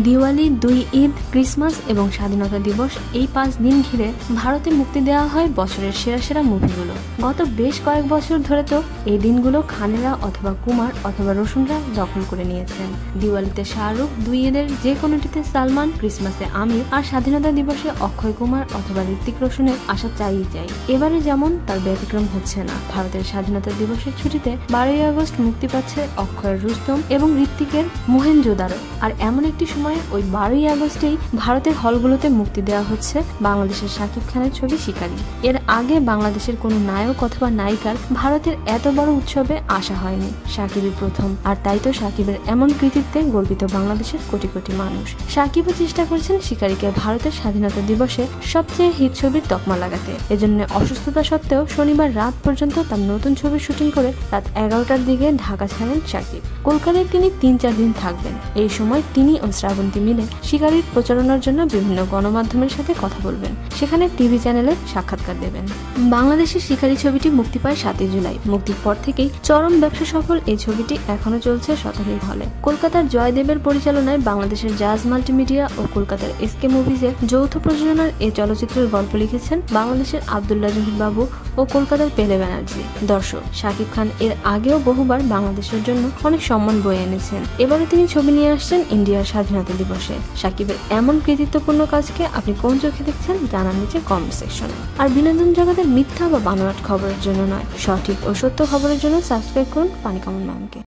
Diwali, 2 Eid, Christmas এবং স্বাধীনতা দিবস এই 5 দিন ঘিরে ভারতে মুক্তি দেওয়া হয় বছরের সেরা সেরা মুভিগুলো। গত বেশ কয়েক বছর ধরে তো এই দিনগুলো খানেরা অথবা কুমার অথবা রোশনরা দখল করে নিয়েছেন। দিওয়ালিতে শাহরুখ, 2 ঈদের যে কোনোটিতে সালমান, ক্রিসমাসে আমির আর স্বাধীনতা দিবসে অক্ষয় কুমার অথবা ঋত্বিক রোশনের আশা চাই। এবারে যেমন তার ব্যতিক্রম হচ্ছে না। ভারতের স্বাধীনতা দিবসের ছুটিতে 12ই আগস্ট মুক্তি পাচ্ছে অক্ষয়ের রুস্তম এবং ঋত্বিকের মোহেনজোদারো। আর এমন একটি সময়ে ওই 12ই আগস্টেই ভারতের হলগুলোতে মুক্তি দেওয়া হচ্ছে বাংলাদেশের শাকিব খানের ছবি শিকারী। এর আগে বাংলাদেশের কোনো নায়ক অথবা নায়িকার ভারতের এত বড় উৎসবে আসা হয়নি, শাকিবই প্রথম। আর তাই তো শাকিবের এমন কৃতিত্বে গর্বিত বাংলাদেশের কোটি কোটি মানুষ। শাকিবও চেষ্টা করছেন শিকারীকে ভারতের স্বাধীনতা দিবসে সবচেয়ে হিট ছবির তকমা লাগাতে। এজন্য অসুস্থতা সত্ত্বেও শনিবার রাত পর্যন্ত তার নতুন ছবির শুটিং করে রাত 11টার দিকে ঢাকা ছাড়েন শাকিব। কলকাতায় তিনি 3-4 দিন থাকবেন। এই সময় তিনি ও শ্রাবন্তী মিলে শিকারীর প্রচারণার জন্য বিভিন্ন গণমাধ্যমের সাথে কথা বলবেন, সেখানে টিভি চ্যানেলে সাক্ষাৎকার দেবেন। বাংলাদেশের শিকারী ছবিটি মুক্তি পায় 7ই জুলাই। মুক্তির পর থেকেই চরম ব্যবসা সফল এই ছবিটি এখনো চলছে শতাধিক হলে। কলকাতার জয়দেবের পরিচালনায় বাংলাদেশের জাজ মাল্টিমিডিয়া ও কলকাতার এসকে মুভিজের যৌথ প্রযোজনার এই চলচ্চিত্রের গল্প লিখেছেন বাংলাদেশের আব্দুল্লাহ জহির বাবু ও কলকাতার পেলে ব্যানার্জি। দর্শক, শাকিব খান এর আগেও বহুবার বাংলাদেশের জন্য অনেক সম্মান বয়ে এনেছেন। এবারে তিনি ছবি নিয়ে আসছেন ইন্ডিয়ার স্বাধীনতা দিবসে। শাকিবের এমন কৃতিত্বপূর্ণ কাজকে আপনি কোন চোখে দেখছেন জানান নিচে কমেন্ট সেকশনে। আর বিনোদন জগতের মিথ্যা বা বানোয়াট খবরের জন্য নয়, সঠিক ও সত্য খবরের জন্য সাবস্ক্রাইব করুন পানি কমন ম্যামকে।